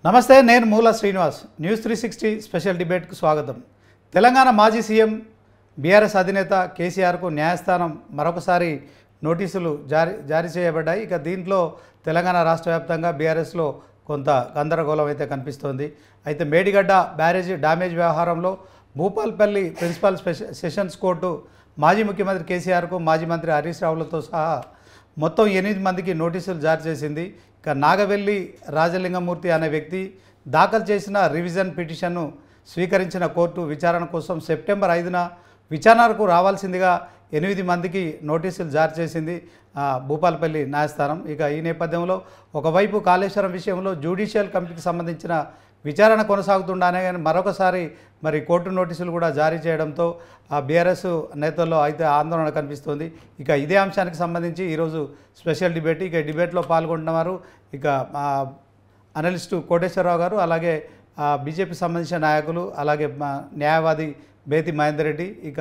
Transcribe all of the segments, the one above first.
నమస్తే, నేను మూల శ్రీనివాస్. న్యూస్ 360 స్పెషల్ డిబేట్కు స్వాగతం. తెలంగాణ మాజీ సీఎం బీఆర్ఎస్ అధినేత కేసీఆర్కు న్యాయస్థానం మరొకసారి నోటీసులు జారీ చేయబడ్డాయి. ఇక దీంట్లో తెలంగాణ రాష్ట్ర వ్యాప్తంగా బీఆర్ఎస్లో కొంత గందరగోళం అయితే కనిపిస్తోంది. అయితే మేడిగడ్డ బ్యారేజీ డ్యామేజ్ వ్యవహారంలో భూపాల్పల్లి ప్రిన్సిపల్ సెషన్స్ కోర్టు మాజీ ముఖ్యమంత్రి కేసీఆర్కు మాజీ మంత్రి హరీష్ రావులతో సహా మొత్తం 8 మందికి నోటీసులు జారీ చేసింది. ఇక నాగవెల్లి రాజలింగమూర్తి అనే వ్యక్తి దాఖలు చేసిన రివిజన్ పిటిషన్ను స్వీకరించిన కోర్టు విచారణ కోసం సెప్టెంబర్ 5న విచారణకు రావాల్సిందిగా 8 మందికి నోటీసులు జారీ చేసింది భూపాల్పల్లి న్యాయస్థానం. ఇక ఈ నేపథ్యంలో ఒకవైపు కాళేశ్వరం విషయంలో జ్యుడిషియల్ కమిటీకి సంబంధించిన విచారణ కొనసాగుతుండనే కానీ మరొకసారి మరి కోర్టు నోటీసులు కూడా జారీ చేయడంతో బీఆర్ఎస్ నేతల్లో అయితే ఆందోళన కనిపిస్తుంది. ఇక ఇదే అంశానికి సంబంధించి ఈరోజు స్పెషల్ డిబేట్. ఇక డిబేట్లో పాల్గొంటున్నారు ఇక అనలిస్టు కోటేశ్వరరావు గారు, అలాగే బీజేపీ సంబంధించిన నాయకులు, అలాగే న్యాయవాది బేతి మహేందర్ రెడ్డి, ఇక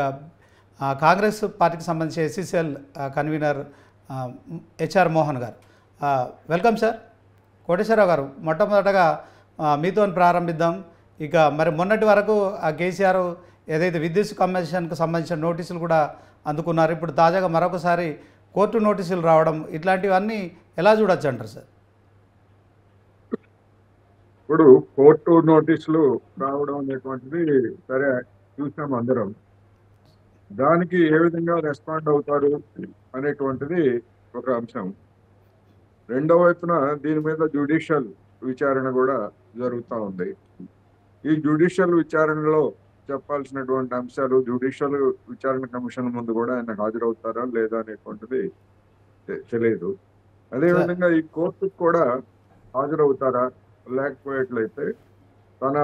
కాంగ్రెస్ పార్టీకి సంబంధించి ఎస్సీసీఎల్ కన్వీనర్ హెచ్ఆర్ మోహన్ గారు. Welcome sir. కోటేశ్వరరావు గారు, మొట్టమొదటగా మీతో ప్రారంభిద్దాం. ఇక మరి మొన్నటి వరకు కేసీఆర్ ఏదైతే విద్యుత్ కమిషన్కు సంబంధించిన నోటీసులు కూడా అందుకున్నారు, ఇప్పుడు తాజాగా మరొకసారి కోర్టు నోటీసులు రావడం, ఇట్లాంటివన్నీ ఎలా చూడొచ్చు అంటారు సార్? ఇప్పుడు కోర్టు నోటీసులు రావడం అనేటువంటిది సరే చూసాం అందరం. దానికి ఏ విధంగా రెస్పాండ్ అవుతారు అనేటువంటిది ఒక అంశం. రెండో వైపున దీని మీద జ్యుడిషియల్ విచారణ కూడా జరుగుతూ ఉంది. ఈ జ్యుడిషియల్ విచారణలో చెప్పాల్సినటువంటి అంశాలు జ్యుడిషియల్ విచారణ కమిషన్ ముందు కూడా ఆయన హాజరవుతారా లేదా అనేటువంటిది తెలియదు. అదేవిధంగా ఈ కోర్టుకు కూడా హాజరవుతారా, లేకపోయేట్లయితే తన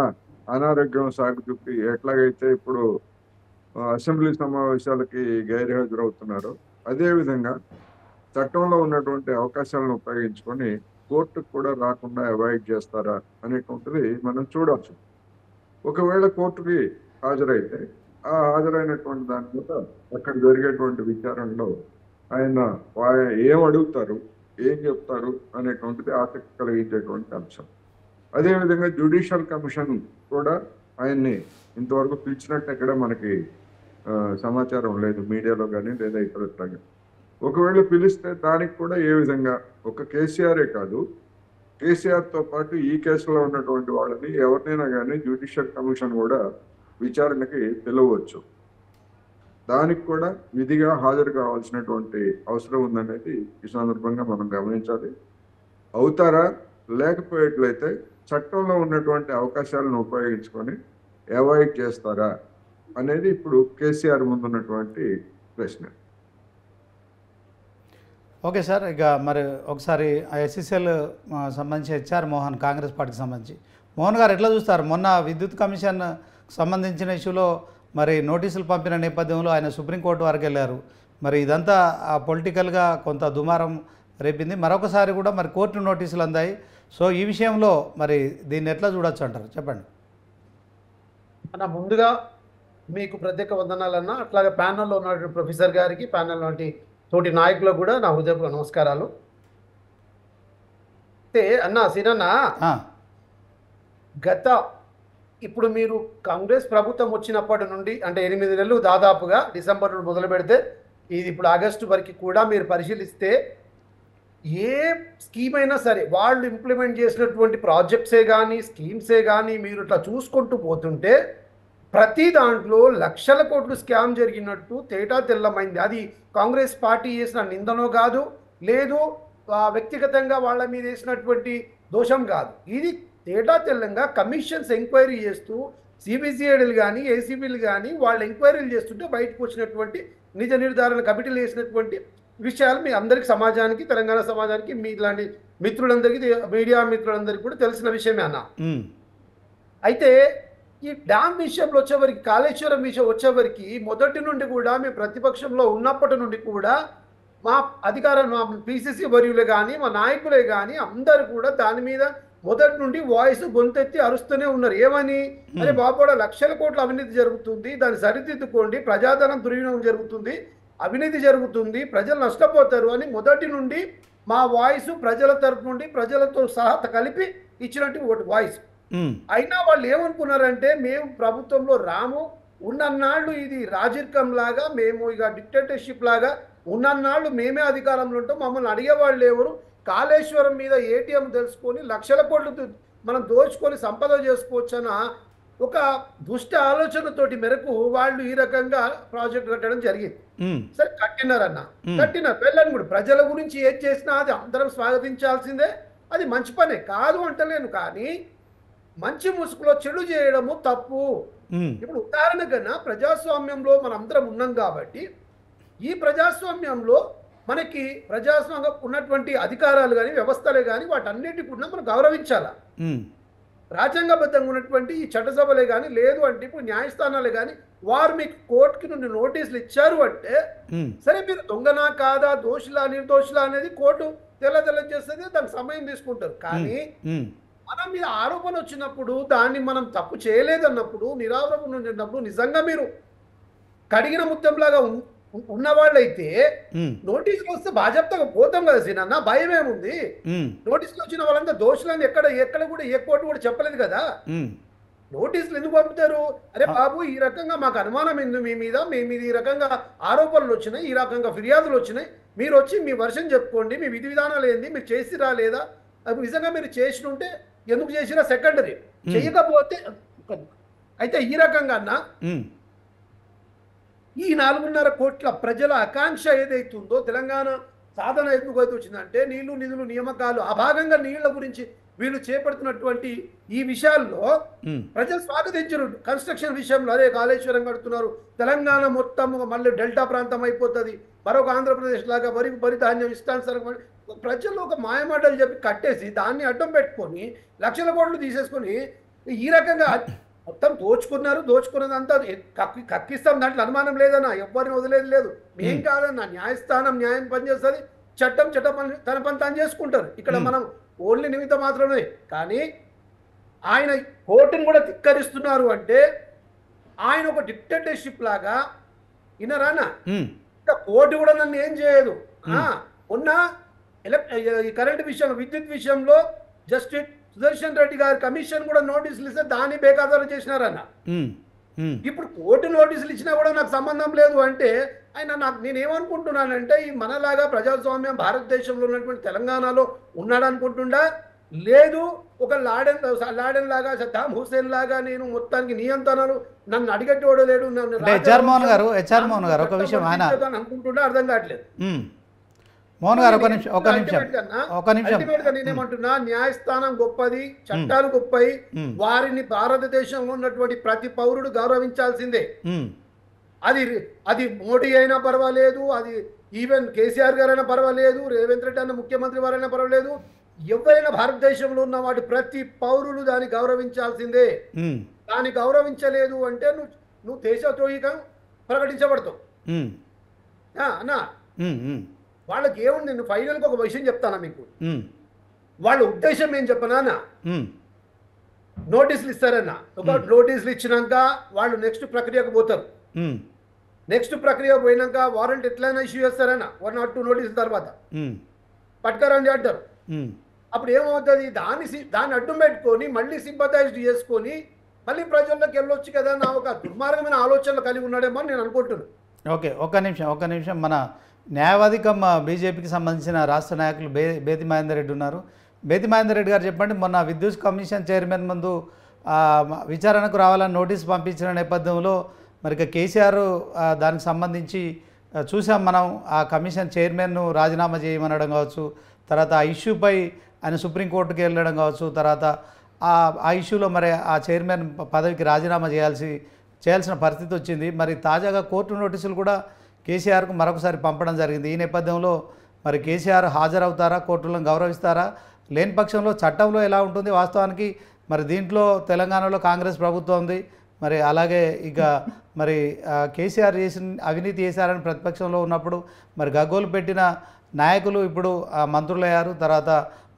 అనారోగ్యం సాగు చూపి ఎట్లాగైతే ఇప్పుడు అసెంబ్లీ సమావేశాలకి గైర్హాజరవుతున్నారో అదేవిధంగా చట్టంలో ఉన్నటువంటి అవకాశాలను ఉపయోగించుకొని కోర్టుకు కూడా రాకుండా అవాయిడ్ చేస్తారా అనేటువంటిది మనం చూడవచ్చు. ఒకవేళ కోర్టుకి హాజరైతే ఆ హాజరైనటువంటి దాని మీద అక్కడ జరిగేటువంటి విచారణలో ఆయన ఏం అడుగుతారు, ఏం చెప్తారు అనేటువంటిది ఆసక్తి కలిగించేటువంటి అంశం. అదేవిధంగా జ్యుడిషియల్ కమిషన్ కూడా ఆయన్ని ఇంతవరకు పిలిచినట్టు ఎక్కడ మనకి సమాచారం లేదు, మీడియాలో కానీ లేదా ఇతరత్రంగా. ఒకవేళ పిలిస్తే దానికి కూడా ఏ విధంగా ఒక కేసీఆరే కాదు, కేసీఆర్తో పాటు ఈ కేసులో ఉన్నటువంటి వాళ్ళని ఎవరినైనా కానీ జ్యుడిషియల్ కమిషన్ కూడా విచారణకి పిలవచ్చు. దానికి కూడా విధిగా హాజరు కావాల్సినటువంటి అవసరం ఉందనేది ఈ సందర్భంగా మనం గమనించాలి. అవుతారా, లేకపోయేట్లయితే చట్టంలో ఉన్నటువంటి అవకాశాలను ఉపయోగించుకొని అవాయిడ్ చేస్తారా అనేది ఇప్పుడు కేసీఆర్ ముందున్నటువంటి ప్రశ్న. Okay sir. ఇక మరి ఒకసారి ఎస్సీసీఎల్ సంబంధించి హెచ్ఆర్ మోహన్, కాంగ్రెస్ పార్టీకి సంబంధించి మోహన్ గారు ఎట్లా చూస్తారు? మొన్న విద్యుత్ కమిషన్ సంబంధించిన ఇష్యూలో మరి నోటీసులు పంపిన నేపథ్యంలో ఆయన సుప్రీంకోర్టు వరకు వెళ్ళారు. మరి ఇదంతా పొలిటికల్గా కొంత దుమారం రేపింది. మరొకసారి కూడా మరి కోర్టు నోటీసులు అందాయి. సో ఈ విషయంలో మరి దీన్ని ఎట్లా చూడొచ్చు అంటారు, చెప్పండి. అన్న, ముందుగా మీకు ప్రత్యేక వందనాలన్నా, అట్లాగే ప్యానల్లో ఉన్నటువంటి ప్రొఫెసర్ గారికి, ప్యానల్ వంటి తోటి నాయకులకు కూడా నా హృదయపూర్వక నమస్కారాలు. అయితే అన్న సీనన్న, ఇప్పుడు మీరు కాంగ్రెస్ ప్రభుత్వం వచ్చినప్పటి నుండి అంటే 8 నెలలు దాదాపుగా డిసెంబర్ నుండి మొదలు పెడితే ఇది ఇప్పుడు ఆగస్టు వరకు కూడా మీరు పరిశీలిస్తే ఏ స్కీమ్ అయినా సరే వాళ్ళు ఇంప్లిమెంట్ చేసినటువంటి ప్రాజెక్ట్సే కానీ స్కీమ్సే కానీ మీరు ఇట్లా చూసుకుంటూ పోతుంటే ప్రతి దాంట్లో లక్షల కోట్లు స్కామ్ జరిగినట్టు తేటా తెల్లమైంది. అది కాంగ్రెస్ పార్టీ చేసిన నిందనో కాదు, లేదు వ్యక్తిగతంగా వాళ్ళ మీద వేసినటువంటి దోషం కాదు. ఇది తేటా తెల్లంగా కమిషన్స్ ఎంక్వైరీ చేస్తూ సిబిసిఐడీలు కానీ ఏసీబీలు కానీ వాళ్ళు ఎంక్వైరీలు చేస్తుంటే బయటకు వచ్చినటువంటి నిజ నిర్ధారణ కమిటీలు వేసినటువంటి విషయాలు మీ అందరికీ, సమాజానికి, తెలంగాణ సమాజానికి, మీ ఇలాంటి మిత్రులందరికీ, మీడియా మిత్రులందరికీ కూడా తెలిసిన విషయమే అన్న. అయితే ఈ డ్యామ్ విషయంలో వచ్చేవరకు, కాళేశ్వరం విషయం వచ్చేవరకు మొదటి నుండి కూడా మేము ప్రతిపక్షంలో ఉన్నప్పటి నుండి కూడా మా అధికారం, మా పిసిసి వర్యులే కానీ మా నాయకులే కానీ అందరూ కూడా దాని మీద మొదటి నుండి వాయిస్ గొంతెత్తి అరుస్తూనే ఉన్నారు. ఏమని? అరే బాబోడ, లక్షల కోట్ల అవినీతి జరుగుతుంది, దాన్ని సరిదిద్దుకోండి, ప్రజాధనం దుర్వినియోగం జరుగుతుంది, అవినీతి జరుగుతుంది, ప్రజలు నష్టపోతారు అని మొదటి నుండి మా వాయిస్ ప్రజల తరపు నుండి ప్రజలతో సహా కలిపి ఇచ్చినట్టు వాయిస్. అయినా వాళ్ళు ఏమనుకున్నారంటే మేము ప్రభుత్వంలో రాము, ఉన్నన్నాళ్ళు ఇది రాజరికం లాగా, మేము ఇక డిక్టేటర్షిప్ లాగా ఉన్నన్నాళ్ళు మేమే అధికారంలో ఉంటాం, మమ్మల్ని అడిగేవాళ్ళు ఎవరు, కాళేశ్వరం మీద ఏటీఎం తెలుసుకొని లక్షల కోట్లు మనం దోచుకొని సంపద చేసుకోవచ్చన్న ఒక దుష్ట ఆలోచనతోటి మేరకు వాళ్ళు ఈ రకంగా ప్రాజెక్ట్ కట్టడం జరిగింది. సరే కట్టినారన్న, కట్టినారు వెళ్ళని కూడా ప్రజల గురించి ఏది చేసినా అది అందరం స్వాగతించాల్సిందే, అది మంచి పనే కాదు అంటలేను. కానీ మంచి ముసుగులో చెడు చేయడము తప్పు. ఇప్పుడు ఉదాహరణకన్నా ప్రజాస్వామ్యంలో మనం అందరం ఉన్నాం కాబట్టి ఈ ప్రజాస్వామ్యంలో మనకి ప్రజాస్వామ్యం ఉన్నటువంటి అధికారాలు కానీ వ్యవస్థలే కానీ వాటన్నిటి కూడా మనం గౌరవించాలా. రాజ్యాంగబద్ధంగా ఉన్నటువంటి ఈ చట్టసభలే కానీ లేదు అంటే ఇప్పుడు న్యాయస్థానాలే కానీ వారు మీకు కోర్టుకి నుండి నోటీసులు ఇచ్చారు అంటే సరే మీరు దొంగనా కాదా దోషులా నిర్దోషులా అనేది కోర్టు తెల్ల చేస్తుంది, దానికి సమయం తీసుకుంటారు. కానీ మనం మీద ఆరోపణ వచ్చినప్పుడు దాన్ని మనం తప్పు చేయలేదన్నప్పుడు నిరారోపణ ఉన్నప్పుడు నిజంగా మీరు కడిగిన ముత్యంలాగా ఉన్నవాళ్ళైతే నోటీసులు వస్తే బాధ్యతగా పోతాం కదా సినన్న, భయం ఏముంది? నోటీసులు వచ్చిన వాళ్ళంతా దోషులని ఎక్కడ కూడా ఏ కోర్టు కూడా చెప్పలేదు కదా. నోటీసులు ఎందుకు పంపుతారు? అరే బాబు ఈ రకంగా మాకు అనుమానం ఎందుకు మీ మీద ఈ రకంగా ఆరోపణలు వచ్చినాయి, ఈ రకంగా ఫిర్యాదులు వచ్చినాయి, మీరు వచ్చి మీ వర్షం చెప్పుకోండి, మీ విధి విధానాలు ఏంది, మీరు చేసిరా లేదా, అది నిజంగా మీరు చేసినుంటే ఎందుకు చేసినా సెకండరీ, చేయకపోతే. అయితే ఈ రకంగా అన్న ఈ 4.5 కోట్ల ప్రజల ఆకాంక్ష ఏదైతుందో తెలంగాణ సాధన ఎందుకు అయితే వచ్చిందంటే నీళ్లు నిధులు నియామకాలు ఆ భాగంగా నీళ్ల గురించి వీళ్ళు చేపడుతున్నటువంటి ఈ విషయాల్లో ప్రజలు స్వాగతించరు. కన్స్ట్రక్షన్ విషయంలో అదే కాళేశ్వరం కడుతున్నారు, తెలంగాణ మొత్తం మళ్ళీ డెల్టా ప్రాంతం అయిపోతుంది, మరొక ఆంధ్రప్రదేశ్ లాగా వరి ధాన్యం ఇష్టానుసారం ప్రజలు ఒక మాయమాటలు చెప్పి కట్టేసి దాన్ని అడ్డం పెట్టుకొని లక్షల కోట్లు తీసేసుకొని ఈ రకంగా మొత్తం దోచుకున్నదంతా కక్కిస్తాం, దాంట్లో అనుమానం లేదన్నా, ఎవరిని వదిలేదు లేదు. మేం కాదన్నా, న్యాయస్థానం న్యాయం పనిచేస్తుంది, చట్టం తన పని తాను చేసుకుంటారు. ఇక్కడ మనం ఓన్లీ నిమిత్త మాత్రమే. కానీ ఆయన కోర్టును కూడా ధిక్కరిస్తున్నారు అంటే ఆయన ఒక డిక్టేటర్షిప్ లాగా వినరానా, ఇంకా కోర్టు కూడా నన్ను ఏం చేయదు. మొన్న ఈ కరెంట్ విషయంలో విద్యుత్ విషయంలో జస్టిస్ సుదర్శన్ రెడ్డి గారి కమిషన్ కూడా నోటీసులు ఇస్తే దాన్ని బేఖాతరు చేసినారన్న. ఇప్పుడు కోర్టు నోటీసులు ఇచ్చినా కూడా నాకు సంబంధం లేదు అంటే నేనేమనుకుంటున్నానంటే ఈ మనలాగా ప్రజాస్వామ్యం భారతదేశంలో ఉన్నటువంటి తెలంగాణలో ఉన్నాడు అనుకుంటుండా, లేదు ఒక లాడెన్ లాగా సద్దాం హుస్సేన్ లాగా నేను మొత్తానికి నియంత్రణలు నన్ను అడిగట్టోడు లేడు హెచ్ఆర్ మోహన్ గారు ఒక విషయం అనుకుంటుండా అర్థం కావట్లేదు. మోహన్ గారు ఒక నిమిషం నేనేమంటున్నా, న్యాయస్థానం గొప్పది, చట్టాలు గొప్పవి, వారిని భారతదేశంలో ఉన్నటువంటి ప్రతి పౌరుడు గౌరవించాల్సిందే. అది మోడీ అయినా పర్వాలేదు, అది ఈవెన్ కేసీఆర్ గారైనా పర్వాలేదు, రేవంత్ రెడ్డి అన్న ముఖ్యమంత్రి వారైనా పర్వాలేదు, ఎవరైనా భారతదేశంలో ఉన్న వాటి ప్రతి పౌరులు దాన్ని గౌరవించాల్సిందే. దాన్ని గౌరవించలేదు అంటే నువ్వు దేశద్రోహిగా ప్రకటించబడతావు అన్నా. వాళ్ళకి ఏముంది, నేను ఫైనల్గా ఒక విషయం చెప్తానా మీకు, వాళ్ళ ఉద్దేశం ఏం చెప్పనా, నోటీసులు ఇస్తారన్న, ఒక నోటీసులు ఇచ్చినాక వాళ్ళు నెక్స్ట్ ప్రక్రియకు పోతారు, నెక్స్ట్ ప్రక్రియ పోయినాక వారెంట్ ఎట్లయినా ఇష్యూ చేస్తారన్న 1 or 2 నోటీసుల తర్వాత పట్టుకరండి అంటారు. అప్పుడు ఏమవుతుంది, దాన్ని అడ్డం పెట్టుకొని మళ్ళీ సింపథైజ్ చేసుకొని మళ్ళీ ప్రజల్లోకి వెళ్ళొచ్చు కదా నా ఒక దుర్మార్గమైన ఆలోచనలు కలిగి ఉన్నాడేమో నేను అనుకుంటున్నాను. ఓకే, ఒక్క నిమిషం మన న్యాయవాదికం బీజేపీకి సంబంధించిన రాష్ట్ర నాయకులు బేతి మహేందర్ రెడ్డి ఉన్నారు. బేతి మహేందర్ రెడ్డి గారు చెప్పండి, మొన్న విద్యుత్ కమిషన్ చైర్మన్ ముందు విచారణకు రావాలని నోటీస్ పంపించిన నేపథ్యంలో మరి కేసీఆర్ దానికి సంబంధించి చూసాం మనం, ఆ కమిషన్ చైర్మన్ను రాజీనామా చేయమనడం కావచ్చు, తర్వాత ఆ ఇష్యూపై ఆయన సుప్రీంకోర్టుకి వెళ్ళడం కావచ్చు, తర్వాత ఆ ఇష్యూలో మరి ఆ చైర్మన్ పదవికి రాజీనామా చేయాల్సిన పరిస్థితి వచ్చింది. మరి తాజాగా కోర్టు నోటీసులు కూడా కేసీఆర్కు మరొకసారి పంపడం జరిగింది. ఈ నేపథ్యంలో మరి కేసీఆర్ హాజరవుతారా, కోర్టులను గౌరవిస్తారా, లేని పక్షంలో చట్టంలో ఎలా ఉంటుంది వాస్తవానికి? మరి దీంట్లో తెలంగాణలో కాంగ్రెస్ ప్రభుత్వం ఉంది, మరి అలాగే ఇక మరి కేసీఆర్ అవినీతి చేశారని ప్రతిపక్షంలో ఉన్నప్పుడు మరి గగ్గోలు పెట్టిన నాయకులు ఇప్పుడు మంత్రులయ్యారు, తర్వాత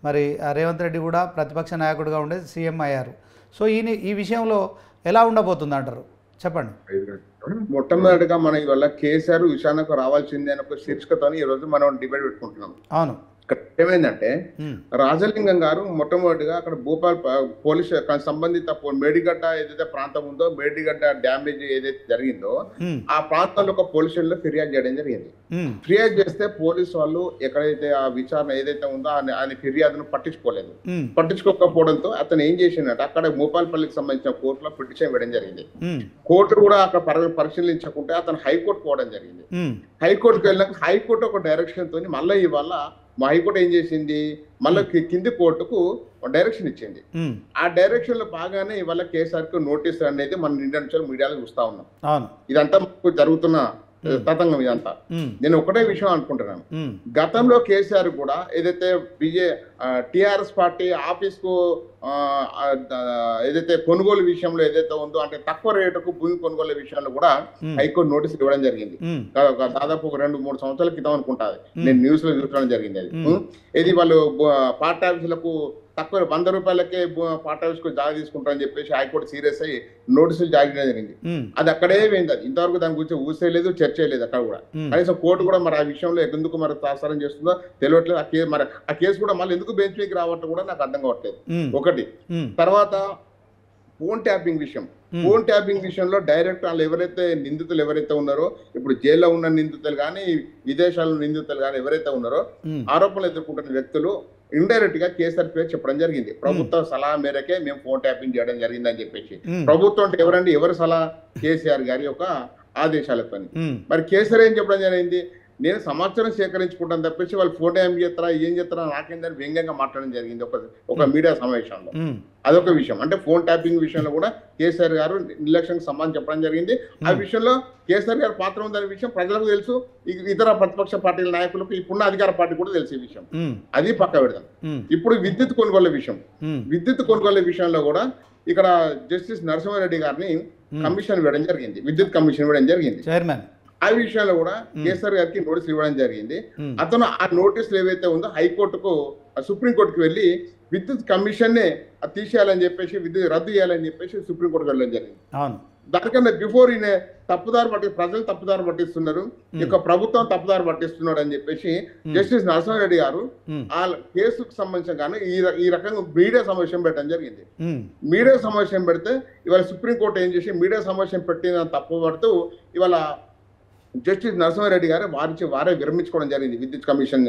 మరి రేవంత్ రెడ్డి కూడా ప్రతిపక్ష నాయకుడిగా ఉండే సీఎం అయ్యారు. సో ఈ విషయంలో ఎలా ఉండబోతుంది అంటారు, చెప్పండి. మొట్టమొదటిగా మన ఇవాళ కేసీఆర్ విషయానికి రావాల్సిందే అని ఒక శీర్షికతో ఈ రోజు మనం డిబేట్ పెట్టుకుంటున్నాం. అవును, ఇక్కడ ఏమైందంటే ఉమ్, రాజలింగం గారు మొట్టమొదటిగా అక్కడ భూపాల్ పోలీస్ సంబంధిత మేడిగడ్డ ఏదైతే ప్రాంతం ఉందో మేడిగడ్డ డ్యామేజ్ ఏదైతే జరిగిందో ఉమ్, ఆ ప్రాంతంలో ఒక పోలీస్ స్టేషన్లో ఫిర్యాదు చేయడం జరిగింది. ఉమ్, ఫిర్యాదు చేస్తే పోలీసు వాళ్ళు ఎక్కడైతే ఆ విచారణ ఏదైతే ఉందో ఆయన ఫిర్యాదును పట్టించుకోలేదు. ఉమ్, పట్టించుకోకపోవడంతో అతను ఏం చేసిందంటే అక్కడ భూపాలపల్లికి సంబంధించిన కోర్టులో పిటిషన్ వేయడం జరిగింది. ఉమ్, కోర్టు కూడా అక్కడ పరిశీలించకుంటే అతను హైకోర్టు పోవడం జరిగింది. ఉమ్, హైకోర్టుకి వెళ్ళినాక హైకోర్టు ఒక డైరెక్షన్ తోని మళ్ళీ ఇవాళ మా హైకోర్టు ఏం చేసింది, మళ్ళీ కింది కోర్టుకు డైరెక్షన్ ఇచ్చింది. ఉమ్, ఆ డైరెక్షన్ లో బాగానే ఇవాళ కేసీఆర్ కు నోటీస్ అనేది మనం ఇంటర్నేషనల్ మీడియాలో చూస్తా ఉన్నాం. అవును. ఇదంతా మనకు జరుగుతున్న తతంగం ఇదంతా. ఉమ్, నేను ఒకటే విషయం అనుకుంటున్నాను, ఉమ్, గతంలో కేసీఆర్ కూడా ఏదైతే టిఆర్ఎస్ పార్టీ ఆఫీస్ కు ఏదైతే కొనుగోలు విషయంలో ఏదైతే ఉందో అంటే తక్కువ రేటుకు భూమి కొనుగోలు విషయంలో కూడా హైకోర్టు నోటీసులు ఇవ్వడం జరిగింది. ఉమ్, దాదాపు ఒక 2-3 సంవత్సరాల క్రితం అనుకుంటాది, నేను న్యూస్ లో చూడడం జరిగింది. అది ఇది వాళ్ళు పార్టీ ఆఫీసులకు తక్కువ 100 రూపాయలకే పార్టీ ఆఫీస్ కు జాగా తీసుకుంటారని చెప్పేసి హైకోర్టు సీరియస్ అయ్యి నోటీసులు జారీ చేయడం జరిగింది. ఉమ్, అది అక్కడే పోయింది. అది ఇంతవరకు దాని గురించి ఊసేయలేదు, చర్చ లేదు అక్కడ కూడా. కనీసం కోర్టు కూడా మరి ఆ విషయంలో ఎందుకు మరి తాత్సారం చేస్తుందో తెలియట్లేదు. మరి ఆ కేసు కూడా మళ్ళీ ఎందుకు బెంచ్ మీదకి రావటం కూడా నాకు అర్థం కావట్లేదు. ఒకటి. తర్వాత ఫోన్ ట్యాపింగ్ విషయం. ఫోన్ ట్యాపింగ్ విషయంలో డైరెక్ట్ వాళ్ళు నిందితులు ఎవరైతే ఉన్నారో, ఇప్పుడు జైల్లో ఉన్న నిందితులు కానీ విదేశాల్లో నిందితులు కానీ ఎవరైతే ఉన్నారో ఆరోపణలు ఎదుర్కొంటున్న వ్యక్తులు ఇండైరెక్ట్ గా కేసీఆర్ పేరు చెప్పడం జరిగింది. ప్రభుత్వ సలహా మేరకే మేము ఫోన్ ట్యాపింగ్ చేయడం జరిగిందని చెప్పేసి. ప్రభుత్వం అంటే ఎవరి సలహా? కేసీఆర్ గారి యొక్క ఆదేశాలతో. మరి కేసీఆర్ ఏం చెప్పడం జరిగింది, నేను సమాచారం సేకరించుకుంటాను తప్పించి వాళ్ళు ఫోన్ ట్యాపింగ్ చేస్తారా ఏం చేస్తారా నాకేందని వ్యంగ్యంగా మాట్లాడడం జరిగింది ఒక మీడియా సమావేశంలో. అదొక విషయం. అంటే ఫోన్ ట్యాపింగ్ విషయంలో కూడా కేసీఆర్ గారు నిర్లక్ష్యంగా సమాధానం చెప్పడం జరిగింది. ఆ విషయంలో కేసీఆర్ గారి పాత్ర ఉందనే విషయం ప్రజలకు తెలుసు, ఇతర ప్రతిపక్ష పార్టీల నాయకులకు, ఇప్పుడున్న అధికార పార్టీ కూడా తెలుసు ఈ విషయం. అది పక్క పెడదాం. ఇప్పుడు విద్యుత్ కొనుగోలు విషయం. విద్యుత్ కొనుగోలు విషయంలో కూడా ఇక్కడ జస్టిస్ నరసింహారెడ్డి గారిని కమిషన్ వేయడం జరిగింది, విద్యుత్ కమిషన్ వేయడం జరిగింది. చైర్మన్ ఆ విషయంలో కూడా కేసీఆర్ గారికి నోటీసులు ఇవ్వడం జరిగింది. అతను ఆ నోటీసులు ఏవైతే ఉందో హైకోర్టుకు సుప్రీంకోర్టుకు వెళ్ళి విద్యుత్ కమిషన్ నే తీసేయాలని చెప్పేసి, విద్యుత్ రద్దు చేయాలని చెప్పేసి సుప్రీంకోర్టుకు వెళ్ళడం జరిగింది. దానికన్నా బిఫోర్ ఈయన ప్రజలు తప్పుదారు పట్టిస్తున్నారు, ఇక ప్రభుత్వం తప్పుదారు పట్టిస్తున్నాడు అని చెప్పేసి జస్టిస్ నరసింహారెడ్డి గారు ఆ కేసుకు సంబంధించిన కానీ ఈ రకంగా మీడియా సమావేశం పెట్టడం జరిగింది. మీడియా సమావేశం పెడితే ఇవాళ సుప్రీంకోర్టు ఏం చేసి మీడియా సమావేశం పెట్టిన తప్పు పడుతూ ఇవాళ జస్టిస్ నరసింహారెడ్డి గారు వారే విరమించుకోవడం జరిగింది విద్యుత్ కమిషన్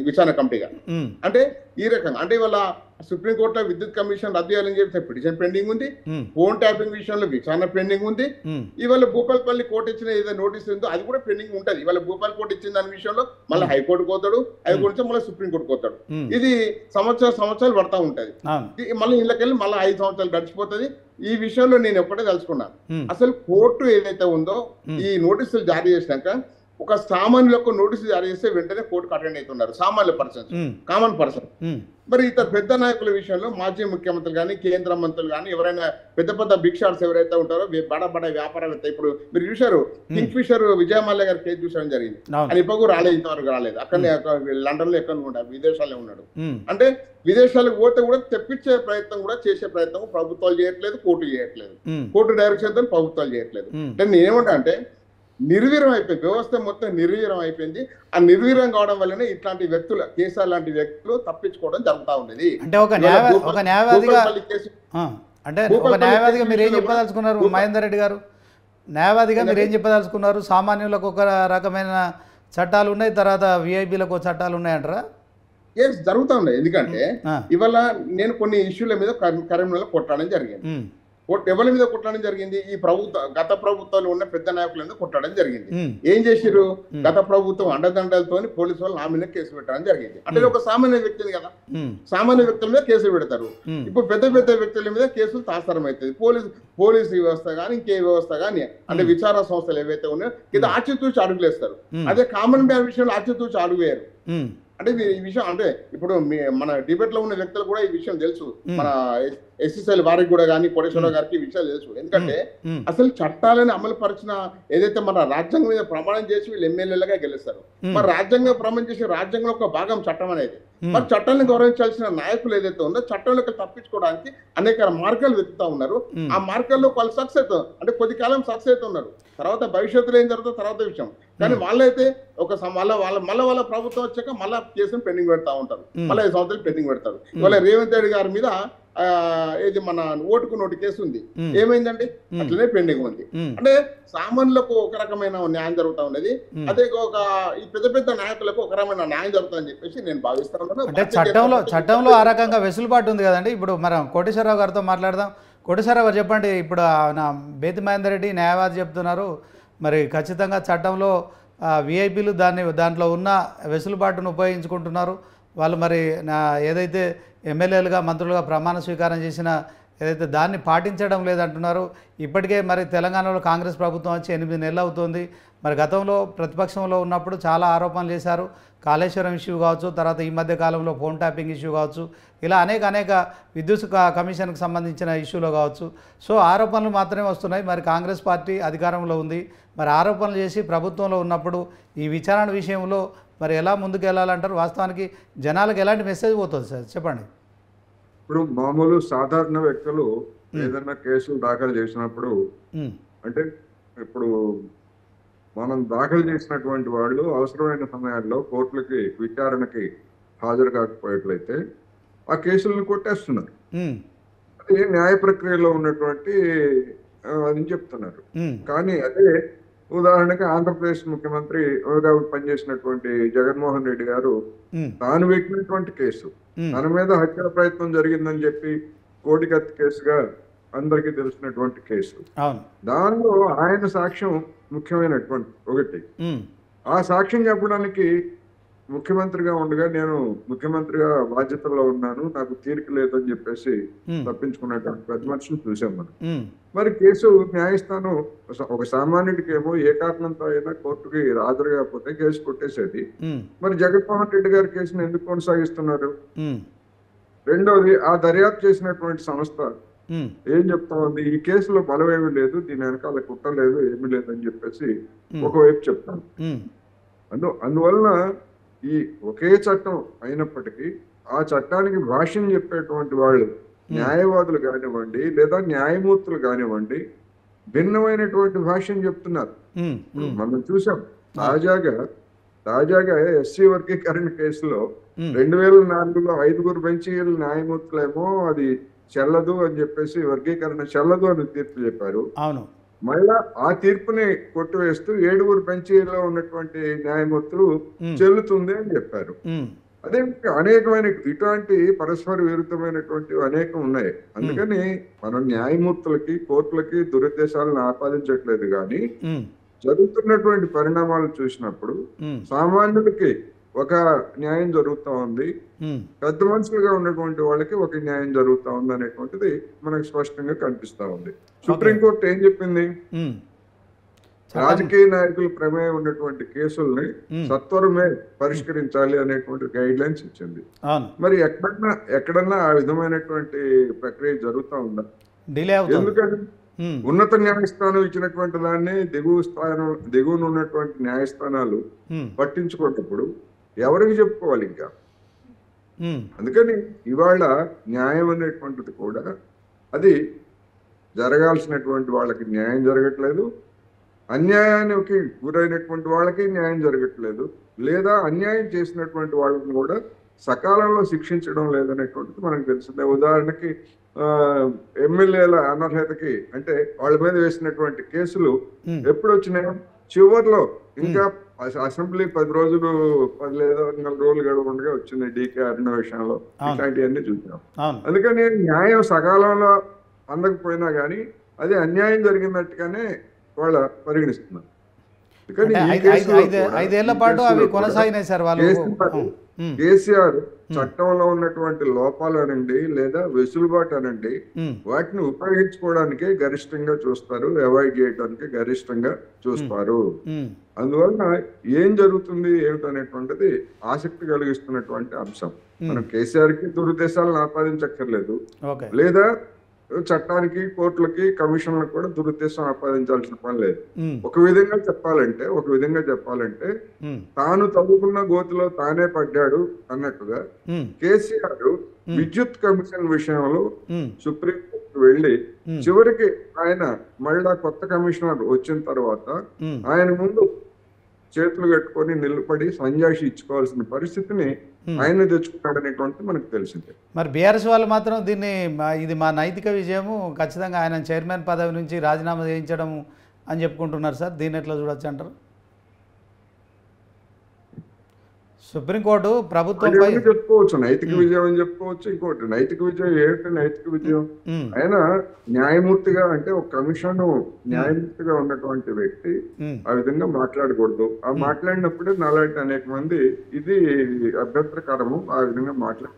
విచారణ కమిటీగా. అంటే ఈ రకంగా అంటే ఇవాళ సుప్రీంకోర్టులో విద్యుత్ కమిషన్ రద్దు చేయాలని చెప్పి పిటిషన్ పెండింగ్ ఉంది, ఫోన్ ట్యాపింగ్ విషయంలో విచారణ పెండింగ్ ఉంది. ఇవాళ భూపాలపల్లి కోర్టు ఇచ్చిన ఏదైతే నోటీస్ ఉందో అది కూడా పెండింగ్ ఉంటుంది. ఇవాళ భూపాల్ కోర్టు ఇచ్చిన దాని విషయంలో మళ్ళీ హైకోర్టు పోతాడు, హైకోర్టు నుంచి మళ్ళీ సుప్రీంకోర్టు పోతాడు. ఇది సంవత్సరాలు పడతా ఉంటది. మళ్ళీ ఇళ్ళకెళ్ళి మళ్ళీ 5 సంవత్సరాలు గడిచిపోతుంది. ఈ విషయంలో నేను ఎప్పుడే తెలుసుకున్నాను, అసలు కోర్టు ఏదైతే ఉందో ఈ నోటీసులు జారీ చేసినాక ఒక సామాన్యులకు నోటీసులు జారీ చేస్తే వెంటనే కోర్టుకు అటెండ్ అవుతున్నారు సామాన్య పర్సన్స్, కామన్ పర్సన్. మరి ఇతర పెద్ద నాయకుల విషయంలో మాజీ ముఖ్యమంత్రులు కానీ కేంద్ర మంత్రులు కానీ ఎవరైనా పెద్ద బిగ్ షాట్స్ ఎవరైతే ఉంటారో బడ వ్యాపారవేత్త, ఇప్పుడు మీరు చూశారు కింగ్ ఫిషర్ విజయమాల్య గారి కేసు చూసడం జరిగింది. ఆయన ఇప్పటికూ రాలేదు, ఇంతవరకు రాలేదు. అక్కడనే లండన్ లో ఎక్కడ ఉంటాడు, విదేశాల్లో ఉన్నాడు. అంటే విదేశాలకు పోతే కూడా తెప్పించే ప్రయత్నం కూడా చేసే ప్రయత్నం ప్రభుత్వాలు చేయట్లేదు, కోర్టు చేయట్లేదు, కోర్టు డైరెక్షన్ తో ప్రభుత్వాలు చేయట్లేదు. అంటే నేనేమంటా అంటే నిర్వీర్యం అయిపోయింది, వ్యవస్థ మొత్తం నిర్వీర్యం అయిపోయింది. ఆ నిర్వీర్యం కావడం వల్లనే ఇట్లాంటి వ్యక్తులు కేసీఆర్ లాంటి వ్యక్తులు తప్పించుకోవడం జరుగుతూ ఉండేది. అంటే ఒక న్యాయవాదిగా మీరు ఏం చెప్పదలుచుకున్నారు మహేందర్ రెడ్డి గారు? న్యాయవాదిగా మీరు ఏం చెప్పదలుచుకున్నారు? సామాన్యులకు ఒక రకమైన చట్టాలు ఉన్నాయి, తర్వాత విఐపీలకు చట్టాలు ఉన్నాయంటారా? జరుగుతూ ఉన్నాయి. ఎందుకంటే ఇవాళ నేను కొన్ని ఇష్యూల మీద కరీంనగర్లో కొట్టడం జరిగింది. ఎవరి మీద కొట్టడం జరిగింది? ఈ గత ప్రభుత్వాలు ఉన్న పెద్ద నాయకుల మీద కొట్టడం జరిగింది. ఏం చేసిరు? గత ప్రభుత్వం అండదండలతో పోలీసు వాళ్ళు నా మీద కేసు పెట్టడం జరిగింది. అంటే ఒక సామాన్య వ్యక్తిని కదా, సామాన్య వ్యక్తుల మీద కేసులు పెడతారు. ఇప్పుడు పెద్ద వ్యక్తుల మీద కేసులు తాత్సారం అవుతుంది. పోలీసు వ్యవస్థ కానీ ఇంకే వ్యవస్థ కానీ అంటే విచారణ సంస్థలు ఏవైతే ఉన్నాయో ఇది ఆచితూచి అడుగులేస్తారు. అదే కామన్ మ్యాన్ విషయంలో ఆచితూచి అడుగు వేయరు. అంటే ఈ విషయం అంటే ఇప్పుడు మన డిబేట్ లో ఉన్న వ్యక్తులు కూడా ఈ విషయం తెలుసు. మన ఎస్ఎస్ఎల్ వారికి కూడా కానీ కోటేశ్వరరావు గారికి ఈ విషయాలు తెలుసు. ఎందుకంటే అసలు చట్టాలను అమలు పరిచిన ఏదైతే మన రాజ్యాంగం మీద ప్రమాణం చేసి వీళ్ళు ఎమ్మెల్యేలుగా గెలుస్తారు. మరి రాజ్యాంగం ప్రమాణం చేసి రాజ్యాంగంలో ఒక భాగం చట్టం అనేది. మరి చట్టాలను గౌరవించాల్సిన నాయకులు ఏదైతే ఉందో చట్టంలోకి తప్పించుకోవడానికి అనేక మార్గాలు వెతుకుతా ఉన్నారు. ఆ మార్గాల్లో వాళ్ళు సక్సెస్ అంటే కొద్ది కాలం సక్సెస్ అవుతున్నారు. తర్వాత భవిష్యత్తులో ఏం జరుగుతుందో తర్వాత విషయం. కానీ వాళ్ళైతే వాళ్ళ ప్రభుత్వం వచ్చాక మళ్ళా కేసును పెండింగ్ పెడతా ఉంటారు, మళ్ళీ 5 సంవత్సరాలు పెండింగ్ పెడతారు. ఇవాళ రేవంత్ రెడ్డి గారి మీద ఏది మన ఓటుకు నోటు కేసు ఉంది, ఏమైందండి? అట్లనే పెండింగ్ ఉంది. అంటే సామాన్యులకు ఒక రకమైన న్యాయం జరుగుతా ఉన్నది, అదే ఈ పెద్ద పెద్ద నాయకులకు ఒక రకమైన న్యాయం జరుగుతుందని చెప్పేసి నేను భావిస్తాను. అంటే చట్టంలో ఆ రకంగా వెసులుబాటు ఉంది కదండి. ఇప్పుడు మనం కోటేశ్వరరావు గారితో మాట్లాడదాం. కోటేశ్వరరావు గారు చెప్పండి, ఇప్పుడు నా బేతి మహేందర్ రెడ్డి న్యాయవాది చెప్తున్నారు, మరి ఖచ్చితంగా చట్టంలో విఐపీలు దాంట్లో ఉన్న వెసులుబాటును ఉపయోగించుకుంటున్నారు. వాళ్ళు మరి ఏదైతే ఎమ్మెల్యేలుగా మంత్రులుగా ప్రమాణ స్వీకారం చేసిన ఏదైతే దాన్ని పాటించడం లేదంటున్నారు. ఇప్పటికే మరి తెలంగాణలో కాంగ్రెస్ ప్రభుత్వం వచ్చి 8 నెలలు అవుతుంది. మరి గతంలో ప్రతిపక్షంలో ఉన్నప్పుడు చాలా ఆరోపణలు చేశారు. కాళేశ్వరం ఇష్యూ కావచ్చు, తర్వాత ఈ మధ్య కాలంలో ఫోన్ ట్యాపింగ్ ఇష్యూ కావచ్చు, ఇలా అనేక విద్యుత్ కమిషన్కి సంబంధించిన ఇష్యూలో కావచ్చు. సో ఆరోపణలు మాత్రమే వస్తున్నాయి. మరి కాంగ్రెస్ పార్టీ అధికారంలో ఉంది, మరి ఆరోపణలు చేసి ప్రభుత్వంలో ఉన్నప్పుడు ఈ విచారణ విషయంలో మరి ఎలా ముందుకు వెళ్ళాలంటారు? వాస్తవానికి జనాలకు ఎలాంటి మెసేజ్ పోతుంది సార్, చెప్పండి. ఇప్పుడు మామూలు సాధారణ వ్యక్తులు ఏదైనా కేసులు దాఖలు చేసినప్పుడు, అంటే ఇప్పుడు మనం దాఖలు చేసినటువంటి వాళ్ళు అవసరమైన సమయాల్లో కోర్టులకి విచారణకి హాజరు కాకపోయేట్లయితే ఆ కేసులను కొట్టేస్తున్నారు. అది న్యాయ ప్రక్రియలో ఉన్నటువంటి అని చెప్తున్నారు. కానీ అదే ఉదాహరణకి ఆంధ్రప్రదేశ్ ముఖ్యమంత్రిగా పనిచేసినటువంటి జగన్మోహన్ రెడ్డి గారు తాను పెట్టినటువంటి కేసు, తన మీద హత్యా ప్రయత్నం జరిగిందని చెప్పి కోడికత్తి కేసుగా అందరికీ తెలిసినటువంటి కేసు, దానిలో ఆయన సాక్ష్యం ముఖ్యమైనటువంటి ఒకటి. ఆ సాక్ష్యం చెప్పడానికి ముఖ్యమంత్రిగా ఉండగా నేను ముఖ్యమంత్రిగా బాధ్యతల్లో ఉన్నాను, నాకు తీరిక లేదని చెప్పేసి తప్పించుకున్నటువంటి పెద్ద మనుషులు చూసాం మనం. మరి కేసు న్యాయస్థానం ఒక సామాన్యుడికేమో ఏ కారణంతో అయినా కోర్టుకి హాజరు కాకపోతే కేసు కొట్టేసేది. మరి జగన్మోహన్ రెడ్డి గారి కేసును ఎందుకు కొనసాగిస్తున్నారు? రెండోది, ఆ దర్యాప్తు చేసినటువంటి సంస్థ ఏం చెప్తా ఉంది? ఈ కేసులో బలం ఏమీ లేదు, దీని వెనకాల కుట్టలేదు, ఏమీ లేదని చెప్పేసి ఒకవైపు చెప్తాను. అందువలన ఈ ఒకే చట్టం అయినప్పటికీ ఆ చట్టానికి భాష్యం చెప్పేటువంటి వాళ్ళు న్యాయవాదులు కానివ్వండి లేదా న్యాయమూర్తులు కానివ్వండి భిన్నమైనటువంటి భాష్యం చెప్తున్నారు. మనం చూసాం తాజాగా ఎస్సీ వర్గీకరణ కేసులో 2004లో 5 బెంచీల న్యాయమూర్తులేమో అది చెల్లదు అని చెప్పేసి, వర్గీకరణ చెల్లదు అని తీర్పు చెప్పారు. మళ్ళా ఆ తీర్పుని కొట్టివేస్తూ 7 బెంచీలో ఉన్నటువంటి న్యాయమూర్తులు చెల్లుతుంది అని చెప్పారు. అదే అనేకమైన ఇటువంటి పరస్పర విరుద్ధమైనటువంటి అనేకం ఉన్నాయి. అందుకని మనం న్యాయమూర్తులకి కోర్టులకి దురుద్దేశాలను ఆపాదించట్లేదు, కానీ జరుగుతున్నటువంటి పరిణామాలు చూసినప్పుడు సామాన్యులకి ఒక న్యాయం జరుగుతూ ఉంది, పెద్ద మనుషులుగా ఉన్నటువంటి వాళ్ళకి ఒక న్యాయం జరుగుతూ ఉంది అనేటువంటిది మనకు స్పష్టంగా కనిపిస్తా ఉంది. సుప్రీంకోర్టు ఏం చెప్పింది? రాజకీయ నాయకుల ప్రమేయం ఉన్నటువంటి కేసుల్ని సత్వరమే పరిష్కరించాలి అనేటువంటి గైడ్ లైన్స్ ఇచ్చింది. మరి ఎక్కడన్నా ఆ విధమైనటువంటి ప్రక్రియ జరుగుతూ ఉందా? ఎందుకంటే ఉన్నత న్యాయస్థానం ఇచ్చినటువంటి దాన్ని దిగువన ఉన్నటువంటి న్యాయస్థానాలు పట్టించుకున్నప్పుడు ఎవరికి చెప్పుకోవాలి ఇంకా? అందుకని ఇవాళ న్యాయం అనేటువంటిది కూడా అది జరగాల్సినటువంటి వాళ్ళకి న్యాయం జరగట్లేదు, అన్యాయానికి గురైనటువంటి వాళ్ళకి న్యాయం జరగట్లేదు, లేదా అన్యాయం చేసినటువంటి వాళ్ళని కూడా సకాలంలో శిక్షించడం లేదనేటువంటిది మనకు తెలిసిందే. ఉదాహరణకి ఎమ్మెల్యేల అనర్హతకి అంటే వాళ్ళ మీద వేసినటువంటి కేసులు ఎప్పుడు వచ్చినాయి? చివరిలో ఇంకా అసెంబ్లీ 10 రోజులు 10 లేదా 4 రోజులు గడవకుండా వచ్చింది డీకే అరుణ విషయంలో. ఇట్లాంటివన్నీ చూసాం. అందుకని న్యాయం సకాలంలో అందకపోయినా కానీ అది అన్యాయం జరిగినట్టుగానే వాళ్ళ పరిగణిస్తున్నారు. కేసీఆర్ చట్టంలో ఉన్నటువంటి లోపాలనండి లేదా వెసులుబాటు అనండి వాటిని ఉపయోగించుకోవడానికే గరిష్టంగా చూస్తారు, అవాయిడ్ చేయడానికి గరిష్టంగా చూస్తారు. అందువలన ఏం జరుగుతుంది ఏమిటనేటువంటిది ఆసక్తి కలిగిస్తున్నటువంటి అంశం. మనం కేసీఆర్ కి దురుద్దేశాలను ఆపాదించక్కర్లేదు, లేదా చట్టానికి కోర్టులకి కమిషన్లకు కూడా దురుద్దేశం ఆపాదించాల్సిన పని లేదు. ఒక విధంగా చెప్పాలంటే తాను తవ్వుకున్న గోతిలో తానే పడ్డాడు అన్నట్టుగా కేసీఆర్ విద్యుత్ కమిషన్ విషయంలో సుప్రీంకోర్టు వెళ్లి చివరికి ఆయన మళ్ళా కొత్త కమిషనర్ వచ్చిన తర్వాత ఆయన ముందు చేతులు కట్టుకొని నిలబడి సంజాయిషి ఇచ్చుకోవాల్సిన పరిస్థితిని ఆయన తెచ్చుకున్నాడు అనేటువంటిది మనకు తెలిసిందే. మరి బీఆర్ఎస్ వాళ్ళు మాత్రం దీన్ని ఇది మా నైతిక విజయము, ఖచ్చితంగా ఆయన చైర్మన్ పదవి నుంచి రాజీనామా చేయించడం అని చెప్పుకుంటున్నారు సార్. దీన్ని ఎట్లా చూడొచ్చు అంటారు? సుప్రీంకోర్టు ప్రభుత్వంపై చెప్పుకోవచ్చు నైతిక విజయం అని చెప్పుకోవచ్చు. ఇంకోటి నైతిక విజయం ఏంటి? నైతిక విజయం ఆయన న్యాయమూర్తిగా, అంటే ఒక కమిషన్ న్యాయమూర్తిగా ఉన్నటువంటి వ్యక్తి ఆ విధంగా మాట్లాడకూడదు. ఆ మాట్లాడినప్పుడే నాలాంటి అనేక మంది ఇది అభ్యంతరకరము ఆ విధంగా మాట్లాడు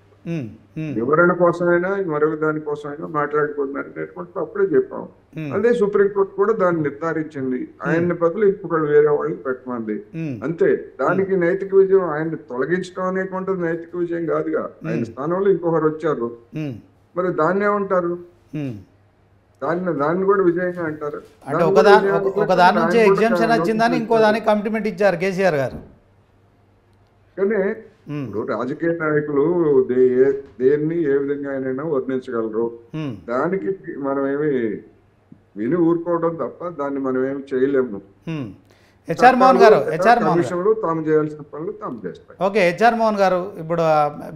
వివరణ కోసమైనా మరొక దానికోసమైనా మాట్లాడుకుంటున్నారు అనేటువంటి అప్పుడే చెప్పాం. అదే సుప్రీంకోర్టు కూడా దాన్ని నిర్ధారించింది. ఆయన్ని బదులు ఇంకొకళ్ళు వేరే వాళ్ళని పెట్టమంది. అంతే. దానికి నైతిక విజయం ఆయన్ని తొలగించడం అనేటువంటిది నైతిక విజయం కాదుగా. ఆయన స్థానంలో ఇంకొకరు వచ్చారు, మరి దాన్ని ఏమంటారు? దాన్ని కూడా విజయంగా అంటారు. అంటే ఒక దాని నుంచి ఎగ్జామ్షన్ వచ్చిందని ఇంకో దానికి కమిట్మెంట్ ఇచ్చారు కేసీఆర్ గారు. కానీ ఇప్పుడు రాజకీయ నాయకులు దేన్ని ఏ విధంగా అయినా వర్ణించగలరు. దానికి మనం ఏమి విని ఊరుకోవడం తప్ప దాన్ని మనం ఏమి చేయలేము. హెచ్ఆర్ మోహన్ గారు, తాము చేయాల్సిన పనులు తాము చేస్తాయి. ఓకే, హెచ్ఆర్ మోహన్ గారు, ఇప్పుడు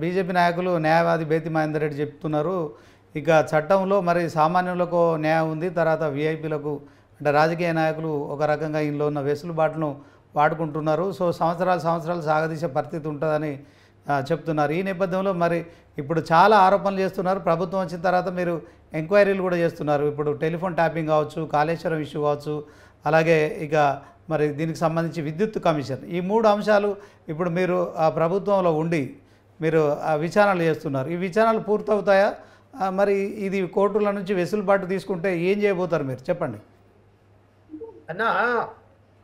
బీజేపీ నాయకులు న్యాయవాది బేతి మహేందర్ రెడ్డి చెప్తున్నారు, ఇక చట్టంలో మరి సామాన్యులకు న్యాయం ఉంది, తర్వాత విఐపీలకు అంటే రాజకీయ నాయకులు ఒక రకంగా ఇందులో ఉన్న వెసులుబాటును వాడుకుంటున్నారు. సో సంవత్సరాలు సాగదీసే పరిస్థితి ఉంటుందని చెప్తున్నారు. ఈ నేపథ్యంలో మరి ఇప్పుడు చాలా ఆరోపణలు చేస్తున్నారు. ప్రభుత్వం వచ్చిన తర్వాత మీరు ఎంక్వైరీలు కూడా చేస్తున్నారు. ఇప్పుడు టెలిఫోన్ ట్యాపింగ్ కావచ్చు, కాళేశ్వరం ఇష్యూ కావచ్చు, అలాగే ఇక మరి దీనికి సంబంధించి విద్యుత్ కమిషన్, ఈ 3 అంశాలు ఇప్పుడు మీరు ఆ ప్రభుత్వంలో ఉండి మీరు విచారణలు చేస్తున్నారు. ఈ విచారణలు పూర్తవుతాయా? మరి ఇది కోర్టుల నుంచి వెసులుబాటు తీసుకుంటే ఏం చేయబోతారు మీరు? చెప్పండి.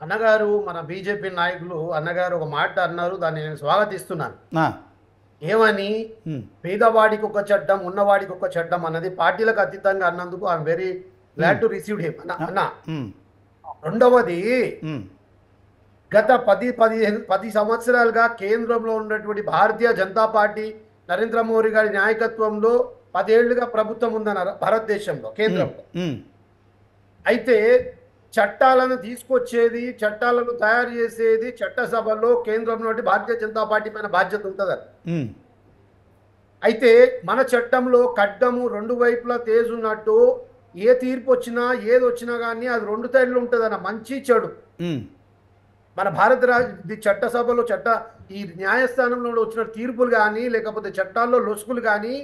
అన్నగారు, మన బీజేపీ నాయకులు అన్నగారు ఒక మాట అన్నారు, దాన్ని నేను స్వాగతిస్తున్నాను. ఏమని? పేదవాడికి ఒక చట్టం, ఉన్నవాడికి ఒక చట్టం అన్నది పార్టీలకు అతీతంగా అన్నందుకు I'm very glad to receive him అన్న. రెండవది, గత 10 సంవత్సరాలుగా కేంద్రంలో ఉన్నటువంటి భారతీయ జనతా పార్టీ నరేంద్ర మోడీ గారి నాయకత్వంలో 10 ఏళ్లుగా ప్రభుత్వం ఉందన్నారు భారతదేశంలో, కేంద్రంలో. అయితే చట్టాలను తీసుకొచ్చేది, చట్టాలను తయారు చేసేది చట్టసభలో కేంద్రంలో భారతీయ జనతా పార్టీ పైన బాధ్యత ఉంటుందని. అయితే మన చట్టంలో ఖడ్గము 2 వైపులా తేజ్ ఉన్నట్టు ఏ తీర్పు వచ్చినా ఏది వచ్చినా కానీ అది 2 సైడ్లు ఉంటుందన్న, మంచి చెడు. మన చట్టసభలో ఈ న్యాయస్థానంలో వచ్చిన తీర్పులు కానీ లేకపోతే చట్టాల్లో లొసుకులు కానీ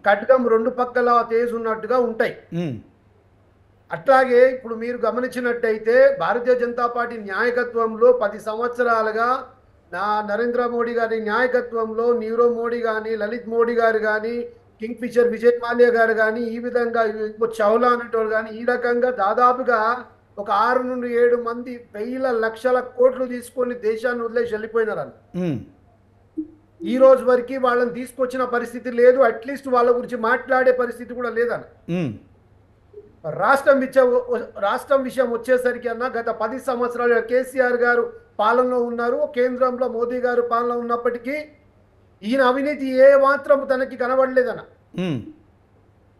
ఖడ్గం 2 పక్కల తేజ్ ఉన్నట్టుగా ఉంటాయి. అట్లాగే ఇప్పుడు మీరు గమనించినట్టయితే భారతీయ జనతా పార్టీ నాయకత్వంలో 10 సంవత్సరాలుగా నరేంద్ర మోడీ గారి నాయకత్వంలో నీరవ్ మోడీ కానీ, లలిత్ మోడీ గారు కానీ, కింగ్ ఫిషర్ విజయ్ మాల్యా గారు కానీ, ఈ విధంగా చౌలా అనేటోళ్ళు కానీ, ఈ రకంగా దాదాపుగా ఒక 6 నుండి 7 మంది వేల లక్షల కోట్లు తీసుకొని దేశాన్ని వదిలేసి వెళ్ళిపోయినారని. ఈ రోజు వరకు వాళ్ళని తీసుకొచ్చిన పరిస్థితి లేదు. అట్లీస్ట్ వాళ్ళ గురించి మాట్లాడే పరిస్థితి కూడా లేదని. రాష్ట్రం విషయం వచ్చేసరికి అన్న, గత 10 సంవత్సరాలుగా కేసీఆర్ గారు పాలనలో ఉన్నారు. కేంద్రంలో మోదీ గారు పాలన ఉన్నప్పటికీ ఈయన అవినీతి ఏ మాత్రం తనకి కనబడలేదన్న.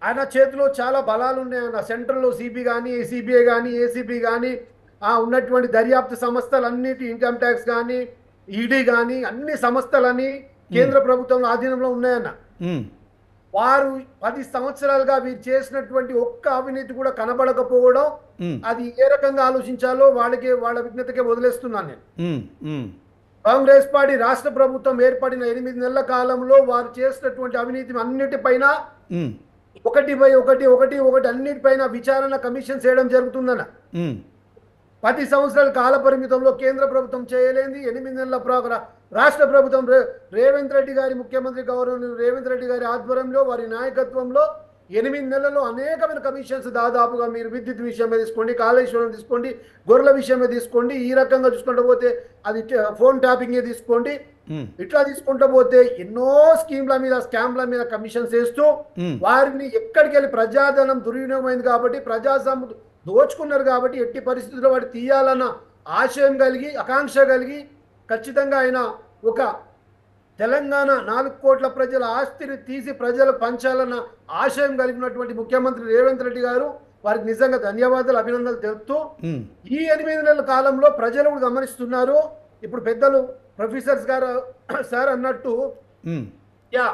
ఆయన చేతిలో చాలా బలాలు ఉన్నాయన్న. సెంట్రల్లో సిబి కానీ, సిబిఐ కానీ, ఏసీబీ కానీ, ఉన్నటువంటి దర్యాప్తు సంస్థలన్నిటి, ఇన్కమ్ ట్యాక్స్ కానీ, ఈడీ కానీ, అన్ని సంస్థలని కేంద్ర ప్రభుత్వంలో ఆధీనంలో ఉన్నాయన్న. వారు 10 సంవత్సరాలుగా వీరు చేసినటువంటి ఒక్క అవినీతి కూడా కనబడకపోవడం, అది ఏ రకంగా ఆలోచించాలో వాళ్ళ విజ్ఞతకే వదిలేస్తున్నాను నేను. కాంగ్రెస్ పార్టీ రాష్ట్ర ప్రభుత్వం ఏర్పడిన 8 నెలల కాలంలో వారు చేసినటువంటి అవినీతి అన్నిటిపైన 1/1 అన్నిటిపైన విచారణ కమిషన్ చేయడం జరుగుతుందన్న. 10 సంవత్సరాల కాల పరిమితంలో కేంద్ర ప్రభుత్వం చేయలేంది. 8 నెలల రాష్ట్ర ప్రభుత్వం రేవంత్ రెడ్డి గారి, ముఖ్యమంత్రి గౌరవనీయులు రేవంత్ రెడ్డి గారి ఆధ్వర్యంలో, వారి నాయకత్వంలో 8 నెలల్లో అనేకమైన కమిషన్స్, దాదాపుగా మీరు విద్యుత్ విషయమే తీసుకోండి, కాళేశ్వరం తీసుకోండి, గొర్రెల విషయమే తీసుకోండి, ఈ రకంగా చూసుకుంటూ పోతే అది ఫోన్ ట్యాపింగే తీసుకోండి, ఇట్లా తీసుకుంటూ పోతే ఎన్నో స్కీమ్ల మీద, స్కామ్ల మీద కమిషన్స్ వేస్తూ వారిని ఎక్కడికి వెళ్ళి ప్రజాధనం దుర్వినియోగమైంది కాబట్టి, ప్రజాస్వామ్యం దోచుకున్నారు కాబట్టి ఎట్టి పరిస్థితుల్లో వాడు తీయాలన్న ఆశయం కలిగి, ఆకాంక్ష కలిగి, ఖచ్చితంగా ఆయన ఒక తెలంగాణ 4 కోట్ల ప్రజల ఆస్తిని తీసి ప్రజలకు పంచాలన్న ఆశయం కలిగినటువంటి ముఖ్యమంత్రి రేవంత్ రెడ్డి గారు, వారికి నిజంగా ధన్యవాదాలు, అభినందనలు తెలుపుతూ, ఈ 8 నెలల కాలంలో ప్రజలు గమనిస్తున్నారు. ఇప్పుడు పెద్దలు ప్రొఫెసర్స్ గారు సార్ అన్నట్టు యా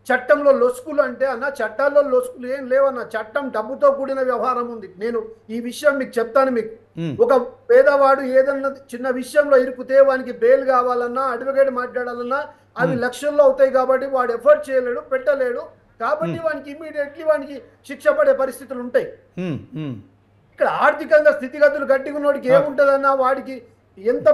చట్టంలో లొసుకులు అంటే అన్న చట్టాల్లో లొసుకులు ఏం లేవన్న, చట్టం డబ్బుతో కూడిన వ్యవహారం ఉంది. నేను ఈ విషయం మీకు చెప్తాను. మీకు ఒక పేదవాడు ఏదన్నా చిన్న విషయంలో ఇరుకుతే వానికి బెయిల్ కావాలన్నా అడ్వకేట్ మాట్లాడాలన్నా అవి లక్షల్లో అవుతాయి. కాబట్టి వాడు ఎఫర్ట్ చేయలేడు, పెట్టలేడు. కాబట్టి వానికి ఇమీడియట్లీ వానికి శిక్ష పడే పరిస్థితులు ఉంటాయి. ఇక్కడ ఆర్థికంగా స్థితిగతులు గట్టిగా ఉన్నోడికి ఏముంటుందన్నా, వాడికి ఎంత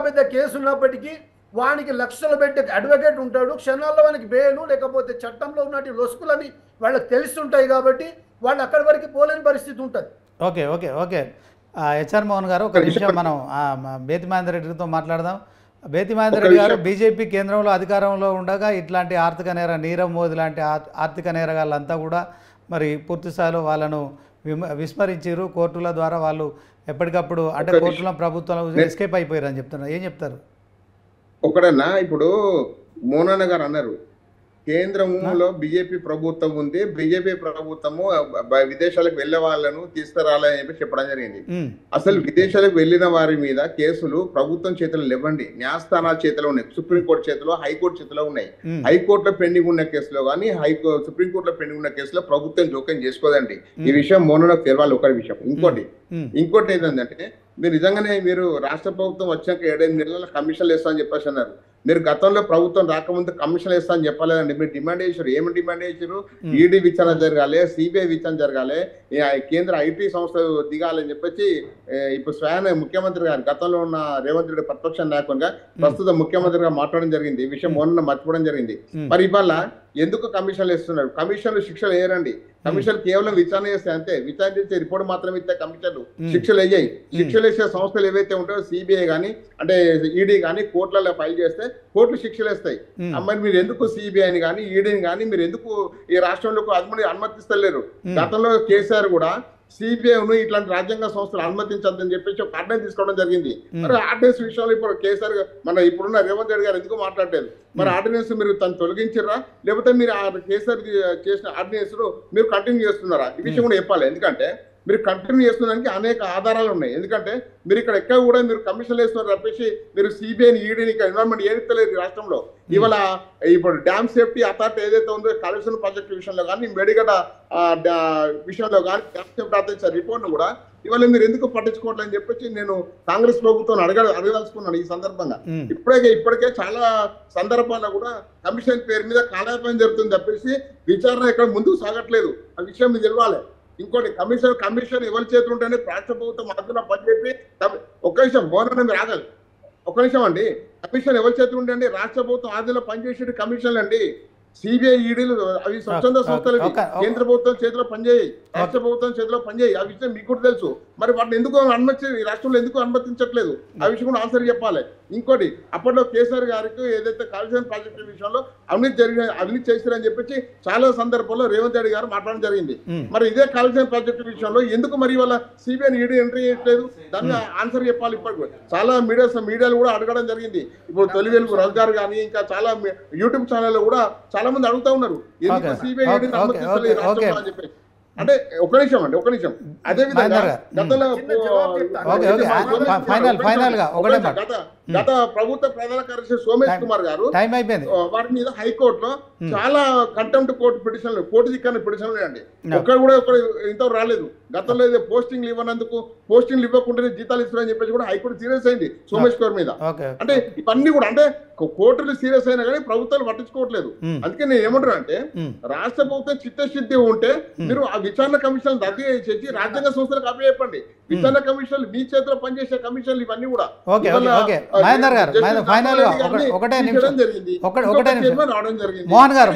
పెద్ద కేసు ఉన్నప్పటికీ వానికి లక్షలు పెట్టే అడ్వకేట్ ఉంటాడు. క్షణాల్లో వానికి బెయిలు లేకపోతే చట్టంలో ఉన్నట్టు లొసుకులని వాళ్ళకి తెలుస్తుంటాయి. కాబట్టి వాళ్ళు అక్కడి వరకు పోలేని పరిస్థితి ఉంటుంది. Okay okay okay HR Mohan గారు, ఒక నిమిషం మనం బేతి మహేందర్ రెడ్డితో మాట్లాడదాం. బేతి మహేందర్ రెడ్డి గారు, బీజేపీ కేంద్రంలో అధికారంలో ఉండగా ఇట్లాంటి ఆర్థిక నీరవ్ మోదీ లాంటి ఆర్థిక నేరగాళ్ళంతా కూడా మరి పూర్తి స్థాయిలో వాళ్ళను విస్మరించారు. కోర్టుల ద్వారా వాళ్ళు ఎప్పటికప్పుడు అంటే కోర్టుల ప్రభుత్వం ఎస్కేప్ అయిపోయారు అని చెప్తున్నారు. ఏం చెప్తారు? ఒకడన్నా ఇప్పుడు మోనన్న గారు అన్నారు, కేంద్రంలో బీజేపీ ప్రభుత్వం ఉంది, బీజేపీ ప్రభుత్వము విదేశాలకు వెళ్లే వాళ్ళను తీసుకురాలని చెప్పి చెప్పడం జరిగింది. అసలు విదేశాలకు వెళ్లిన వారి మీద కేసులు ప్రభుత్వం చేతిలో లేవండి, న్యాయస్థానాల చేతిలో ఉన్నాయి, సుప్రీంకోర్టు చేతిలో, హైకోర్టు చేతిలో ఉన్నాయి. హైకోర్టులో పెండింగ్ ఉన్న కేసులో కానీ సుప్రీంకోర్టులో పెండింగ్ ఉన్న కేసులో ప్రభుత్వం జోక్యం చేసుకోదండి. ఈ విషయం మోనన్నకు తెలవాలి. ఒకటి విషయం. ఇంకోటి ఏంటంటే, మీరు నిజంగానే మీరు రాష్ట్ర ప్రభుత్వం వచ్చాక 7-8 నెలల కమిషన్లు వేస్తామని చెప్పేసి అన్నారు. మీరు గతంలో ప్రభుత్వం రాకముందు కమిషన్లు వేస్తా అని చెప్పలేదండి. మీరు డిమాండ్ చేశారు. ఏమి డిమాండ్ చేశారు? ఈడీ విచారణ జరగాలి, సిబిఐ విచారణ జరగాలి, కేంద్ర ఐటీ సంస్థ దిగాలని చెప్పేసి ఇప్పుడు స్వయాన ముఖ్యమంత్రి గారు, గతంలో ఉన్న రేవంత్ రెడ్డి ప్రతిపక్ష నాయకునిగా ప్రస్తుతం ముఖ్యమంత్రిగా మాట్లాడడం జరిగింది. ఈ విషయం మొన్న మర్చిపోవడం జరిగింది. మరి ఇవాళ ఎందుకు కమిషన్లు వేస్తున్నారు? కమిషన్లు శిక్షలు వేయరండి. కమిషన్ కేవలం విచారణ చేస్తే అంతే. విచారణ చేసే రిపోర్ట్ మాత్రమే ఇస్తే కమిషన్లు శిక్షలు వేయాయి. శిక్షలు వేసే సంస్థలు ఏవైతే ఉంటాయో సిబిఐ కానీ అంటే ఈడీ కానీ కోర్టులలో ఫైల్ చేస్తే కోర్టులు శిక్షలు వేస్తాయి. మరి మీరు ఎందుకు సిబిఐని కానీ ఈడీని కానీ మీరు ఎందుకు ఈ రాష్ట్రంలో అనుమతిస్తలేరు? గతంలో కేసీఆర్ కూడా సిబిఐను ఇట్లాంటి రాజ్యాంగ సంస్థలు అనుమతించద్దని చెప్పేసి ఒక ఆర్డినెన్స్ తీసుకోవడం జరిగింది. మరి ఆర్డినెన్స్ విషయంలో ఇప్పుడు కేసీఆర్ మన ఇప్పుడున్న రేవంత్ రెడ్డి గారు ఎందుకు మాట్లాడలేదు? మరి ఆర్డినెన్స్ మీరు తను తొలగించారా, లేకపోతే మీరు కేసీఆర్ చేసిన ఆర్డినెన్స్ మీరు కంటిన్యూ చేస్తున్నారా? ఈ విషయం కూడా చెప్పాలి. ఎందుకంటే మీరు కంటిన్యూ చేస్తున్నదానికి అనేక ఆధారాలు ఉన్నాయి. ఎందుకంటే మీరు ఇక్కడ ఎక్కడ కూడా మీరు కమిషన్లు వేస్తున్నారు తప్పేసి మీరు సిబిఐని ఈడీని ఎన్విరాన్మెంట్ ఏదైతే రాష్ట్రంలో ఇవాళ ఇప్పుడు డ్యామ్ సేఫ్టీ అథారిటీ ఏదైతే ఉందో కాళేశ్వరం ప్రాజెక్టు విషయంలో కానీ మేడిగడ్డ విషయంలో కానీ డ్యామ్ సేఫ్టీ అథారిటీ రిపోర్ట్ను కూడా ఇవాళ మీరు ఎందుకు పట్టించుకోవట్లని చెప్పేసి నేను కాంగ్రెస్ ప్రభుత్వం అడగదలుచుకున్నాను ఈ సందర్భంగా. ఇప్పటికే చాలా సందర్భాల్లో కూడా కమిషన్ పేరు మీద కాలయాపన జరుగుతుంది తప్పేసి విచారణ ఇక్కడ ముందుకు సాగట్లేదు. ఆ విషయం మీకు తెలవాలి. ఇంకోటి కమిషన్ ఎవరి చేతులు ఉంటేనే రాష్ట్ర ప్రభుత్వం మధ్యలో పనిచేసి ఒక్క నిమిషం మోనన్న మీరు ఆగాలి. ఒక్క నిమిషం అండి. కమిషన్ ఎవరి చేతులు ఉంటే రాష్ట్ర ప్రభుత్వం ఆదిలో పనిచేసే కమిషన్లు అండి. సిబిఐ ఈడీలు అవి స్వచ్ఛంద సంస్థలు, కేంద్ర ప్రభుత్వం చేతిలో పనిచేయి, రాష్ట్ర ప్రభుత్వం చేతిలో పనిచేయి. ఆ విషయం మీకు కూడా తెలుసు. మరి వాటిని ఎందుకు ఈ రాష్ట్రంలో ఎందుకు అనుమతించట్లేదు? ఆ విషయం కూడా ఆన్సర్ చెప్పాలి. ఇంకోటి అప్పట్లో కేసీఆర్ గారికి ఏదైతే కాళేశ్వరం ప్రాజెక్టు విషయంలో అవినీతి చేశారని చెప్పేసి చాలా సందర్భాల్లో రేవంత్ రెడ్డి గారు మాట్లాడడం జరిగింది. మరి ఇదే కాళేశ్వరం ప్రాజెక్టు విషయంలో ఎందుకు మరి వాళ్ళ సిబిఐ ఈడీ ఎంట్రీ చేయట్లేదు? దాన్ని ఆన్సర్ చెప్పాలి. ఇప్పటికి చాలా మీడియాలు కూడా అడగడం జరిగింది. ఇప్పుడు తొలి వెలుగు రవిగారు కానీ ఇంకా చాలా యూట్యూబ్ ఛానల్లో కూడా చాలా మంది అడుగుతా ఉన్నారు ఎందుకు సిబిఐ ఈడీని అనుమతించలేదు రాష్ట్రంలో అని చెప్పి. అంటే ఒక నిమిషం అండి, ఒక నిమిషం. అదే విధంగా గత ప్రభుత్వ ప్రధాన కార్యదర్శి సోమేష్ కుమార్ గారు వారి మీద హైకోర్టులో చాలా కంటెంప్ట్ కోర్టు దిక్కని పిటిషన్లు అండి. ఒక్కడు కూడా ఇంతవరకు రాలేదు. గతంలో పోస్టింగ్లు ఇవ్వనందుకు పోస్టింగ్లు ఇవ్వకుండానే జీతాలు ఇస్తారని చెప్పేసి కూడా హైకోర్టు సీరియస్ అయింది సోమేష్ కుమార్ మీద. అంటే ఇవన్నీ కూడా అంటే కోర్టులు సీరియస్ అయినా కానీ ప్రభుత్వాలు పట్టించుకోవట్లేదు. అందుకే నేను ఏమంటున్నా అంటే రాష్ట్ర ప్రభుత్వం చిత్తశుద్ధి ఉంటే మీరు ఆ విచారణ కమిషన్ రద్దు చేసి రాజ్యాంగ సంస్థలకు అప్పచెప్పండి. విచారణ కమిషన్లు మీ చేతిలో పనిచేసే కమిషన్లు ఇవన్నీ కూడా మోహన్ గారు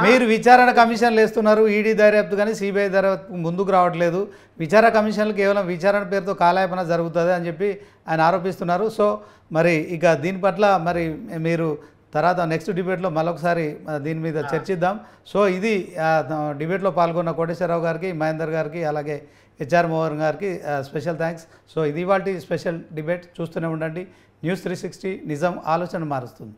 మీరు విచారణ కమిషన్లు వేస్తున్నారు, ఈడీ దర్యాప్తు కానీ సిబిఐ దర్యాప్తు ముందుకు రావట్లేదు. విచారణ కమిషన్లు కేవలం విచారణ పేరుతో కాలయాపన జరుగుతుంది అని చెప్పి ఆయన ఆరోపిస్తున్నారు. సో మరి ఇక దీని పట్ల మరి మీరు తర్వాత నెక్స్ట్ డిబేట్లో మరొకసారి దీని మీద చర్చిద్దాం. సో ఇది డిబేట్లో పాల్గొన్న కోటేశ్వరరావు గారికి, మహేందర్ గారికి, అలాగే హెచ్ఆర్ మోహన్ గారికి స్పెషల్ థ్యాంక్స్. సో ఇది ఇవాల్టి స్పెషల్ డిబేట్. చూస్తూనే ఉండండి News 360, నిజం ఆలోచన మారుస్తుంది.